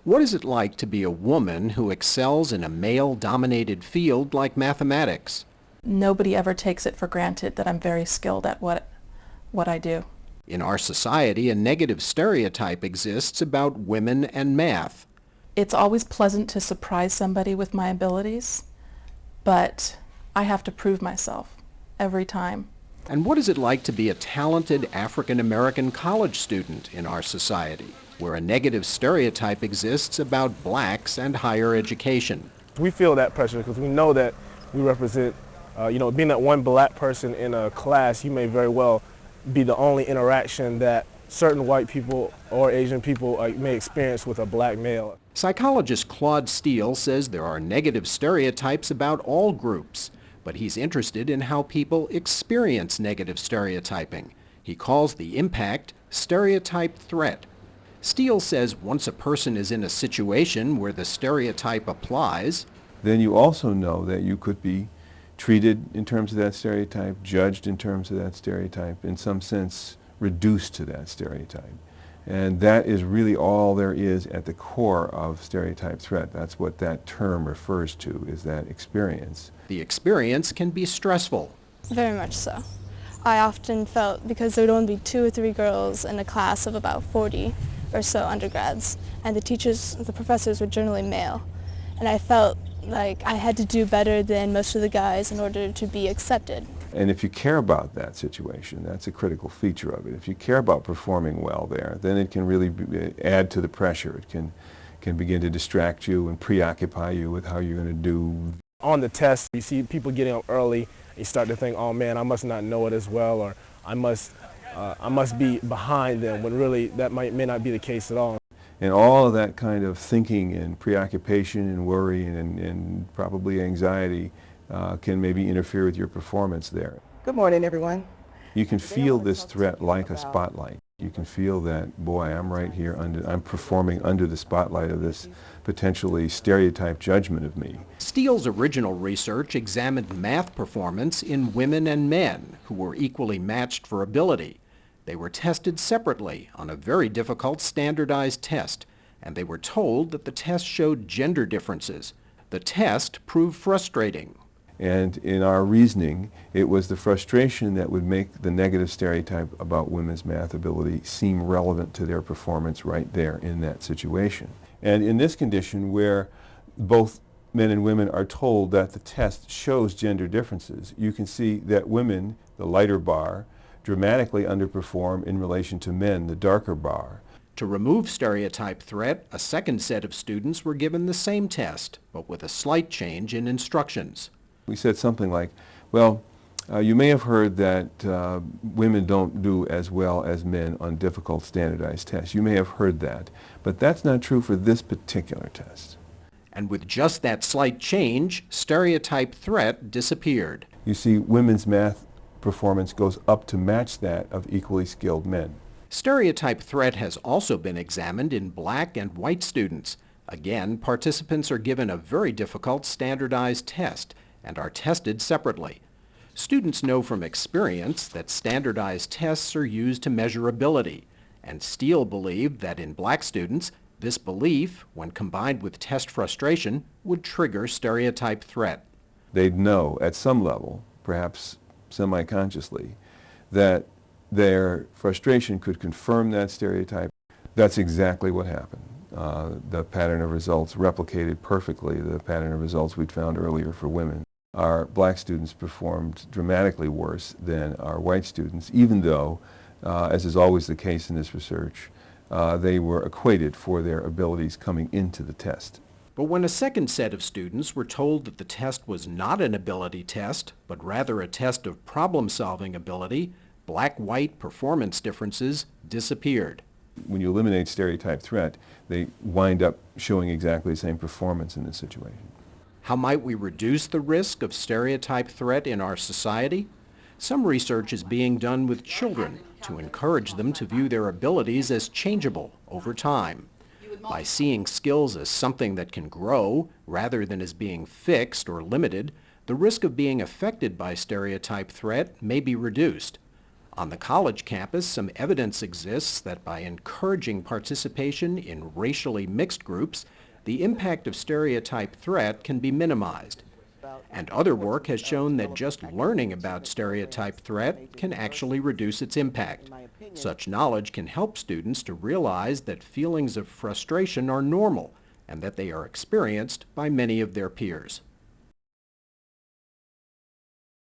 What is it like to be a woman who excels in a male-dominated field like mathematics? Nobody ever takes it for granted that I'm very skilled at what I do. In our society, a negative stereotype exists about women and math. It's always pleasant to surprise somebody with my abilities, but I have to prove myself every time. And what is it like to be a talented African-American college student in our society, where a negative stereotype exists about blacks and higher education? We feel that pressure because we know that we represent, being that one black person in a class, you may very well be the only interaction that certain white people or Asian people may experience with a black male. Psychologist Claude Steele says there are negative stereotypes about all groups, but he's interested in how people experience negative stereotyping. He calls the impact StereotypeThreat. Steele says once a person is in a situation where the stereotype applies, then you also know that you could be treated in terms of that stereotype, judged in terms of that stereotype, in some sense reduced to that stereotype. And that is really all there is at the core of stereotype threat. That's what that term refers to, is that experience. The experience can be stressful. Very much so. I often felt, because there would only be 2 or 3 girls in a class of about 40 or so undergrads, and the professors were generally male, and I felt like I had to do better than most of the guys in order to be accepted. And if you care about that situation, that's a critical feature of it. If you care about performing well there, then it can really add to the pressure. It can begin to distract you and preoccupy you with how you're going to do. On the test, you see people getting up early, you start to think, oh man, I must not know it as well, or I must be behind them, when really that may not be the case at all. And all of that kind of thinking and preoccupation and worry and probably anxiety can maybe interfere with your performance there. Good morning, everyone. You can feel this threat like a spotlight. You can feel that, boy, I'm right here, I'm performing under the spotlight of this potentially stereotyped judgment of me. Steele's original research examined math performance in women and men who were equally matched for ability. They were tested separately on a very difficult standardized test, and they were told that the test showed gender differences. The test proved frustrating. And in our reasoning, it was the frustration that would make the negative stereotype about women's math ability seem relevant to their performance right there in that situation. And in this condition, where both men and women are told that the test shows gender differences, you can see that women, the lighter bar, dramatically underperform in relation to men, the darker bar. To remove stereotype threat, a second set of students were given the same test, but with a slight change in instructions. We said something like, well, you may have heard that women don't do as well as men on difficult standardized tests. You may have heard that, but that's not true for this particular test. And with just that slight change, stereotype threat disappeared. You see, women's math performance goes up to match that of equally skilled men. Stereotype threat has also been examined in black and white students. Again, participants are given a very difficult standardized test and are tested separately. Students know from experience that standardized tests are used to measure ability, and Steele believed that in black students, this belief, when combined with test frustration, would trigger stereotype threat. They'd know at some level, perhaps semi-consciously, that their frustration could confirm that stereotype. That's exactly what happened. The pattern of results replicated perfectly the pattern of results we'd found earlier for women. Our black students performed dramatically worse than our white students, even though, as is always the case in this research, they were equated for their abilities coming into the test. But when a second set of students were told that the test was not an ability test, but rather a test of problem-solving ability, black-white performance differences disappeared. When you eliminate stereotype threat, they wind up showing exactly the same performance in this situation. How might we reduce the risk of stereotype threat in our society? Some research is being done with children to encourage them to view their abilities as changeable over time. By seeing skills as something that can grow rather than as being fixed or limited, the risk of being affected by stereotype threat may be reduced. On the college campus, some evidence exists that by encouraging participation in racially mixed groups, the impact of stereotype threat can be minimized. And other work has shown that just learning about stereotype threat can actually reduce its impact. Such knowledge can help students to realize that feelings of frustration are normal and that they are experienced by many of their peers.